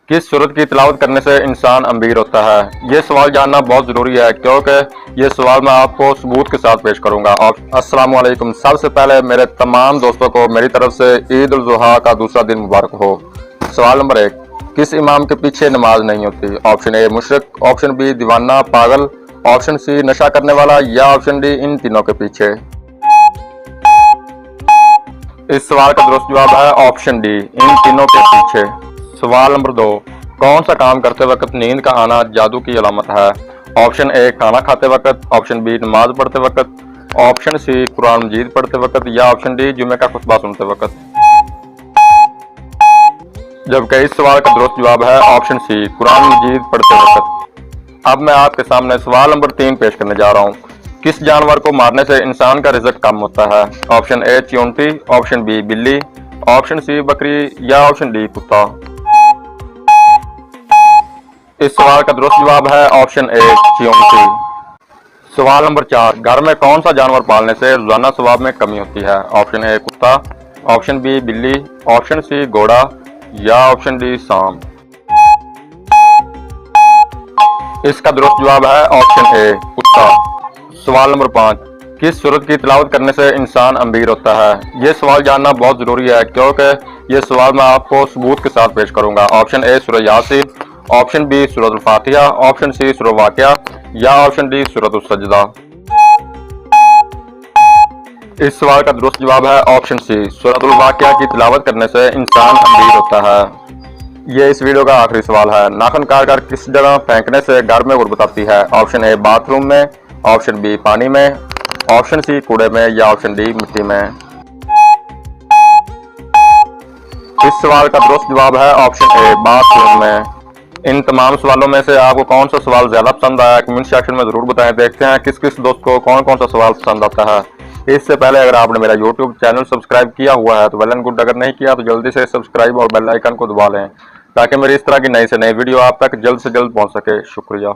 किस सूरत की तिलावत करने से इंसान अमीर होता है? ये सवाल जानना बहुत ज़रूरी है क्योंकि ये सवाल मैं आपको सबूत के साथ पेश करूंगा। और अस्सलाम वालेकुम। सबसे पहले मेरे तमाम दोस्तों को मेरी तरफ से ईद उल जुहा का दूसरा दिन मुबारक हो। सवाल नंबर 1, किस इमाम के पीछे नमाज नहीं होती? ऑप्शन ए मुशरिक, ऑप्शन बी दीवाना पागल, ऑप्शन सी नशा करने वाला या ऑप्शन डी इन तीनों के पीछे। इस सवाल का दुरुस्त जवाब है ऑप्शन डी, इन तीनों के पीछे। सवाल नंबर 2, कौन सा काम करते वक्त नींद का आना जादू की अलामत है? ऑप्शन ए खाना खाते वक्त, ऑप्शन बी नमाज पढ़ते वक्त, ऑप्शन सी कुरान मजीद पढ़ते वक्त या ऑप्शन डी जुमे का खुतबा सुनते वक्त। जबकि इस सवाल का दुरुस्त जवाब है ऑप्शन सी, कुरान मजीद पढ़ते वक्त। अब मैं आपके सामने सवाल नंबर 3 पेश करने जा रहा हूँ। किस जानवर को मारने से इंसान का रिज़्क कम होता है? ऑप्शन ए चींटी, ऑप्शन बी बिल्ली, ऑप्शन सी बकरी या ऑप्शन डी कुत्ता। इस सवाल का दुरुस्त जवाब है ऑप्शन ए चींटी। सवाल नंबर 4, घर में कौन सा जानवर पालने से रोजाना सवाब में कमी होती है? ऑप्शन ए कुत्ता, ऑप्शन बी बिल्ली, ऑप्शन सी घोड़ा या ऑप्शन डी सांप। इसका दुरुस्त जवाब है ऑप्शन ए कुत्ता। सवाल नंबर 5, किस सूरत की तिलावत करने से इंसान अमीर होता है? ये सवाल जानना बहुत ज़रूरी है क्योंकि ये सवाल मैं आपको सबूत के साथ पेश करूंगा। ऑप्शन ए सूरह यासीन, ऑप्शन बी सूरह फातिहा, ऑप्शन सी सूरह वाक़िया या ऑप्शन डी सूरह सजदा। इस सवाल का दुरुस्त जवाब है ऑप्शन सी, सूरह वाक़िया की तिलावत करने से इंसान अमीर होता है। ये इस वीडियो का आखिरी सवाल है। नाखून काट कर किस जगह फेंकने से घर में गुर्बत आती है? ऑप्शन ए बाथरूम में, ऑप्शन बी पानी में, ऑप्शन सी कूड़े में या ऑप्शन डी मिट्टी में। इस सवाल का दुरुस्त जवाब है ऑप्शन ए बाथरूम में। इन तमाम सवालों में से आपको कौन सा सवाल ज्यादा पसंद आया कमेंट सेक्शन में जरूर बताएं। देखते हैं किस किस दोस्त को कौन कौन सा सवाल पसंद आता है। इससे पहले अगर आपने मेरा YouTube चैनल सब्सक्राइब किया हुआ है तो वेल एंड गुड, अगर नहीं किया तो जल्दी से सब्सक्राइब और बेल आइकन को दबा लें ताकि मेरी इस तरह की नई से नई वीडियो आप तक जल्द से जल्द पहुंच सके। शुक्रिया।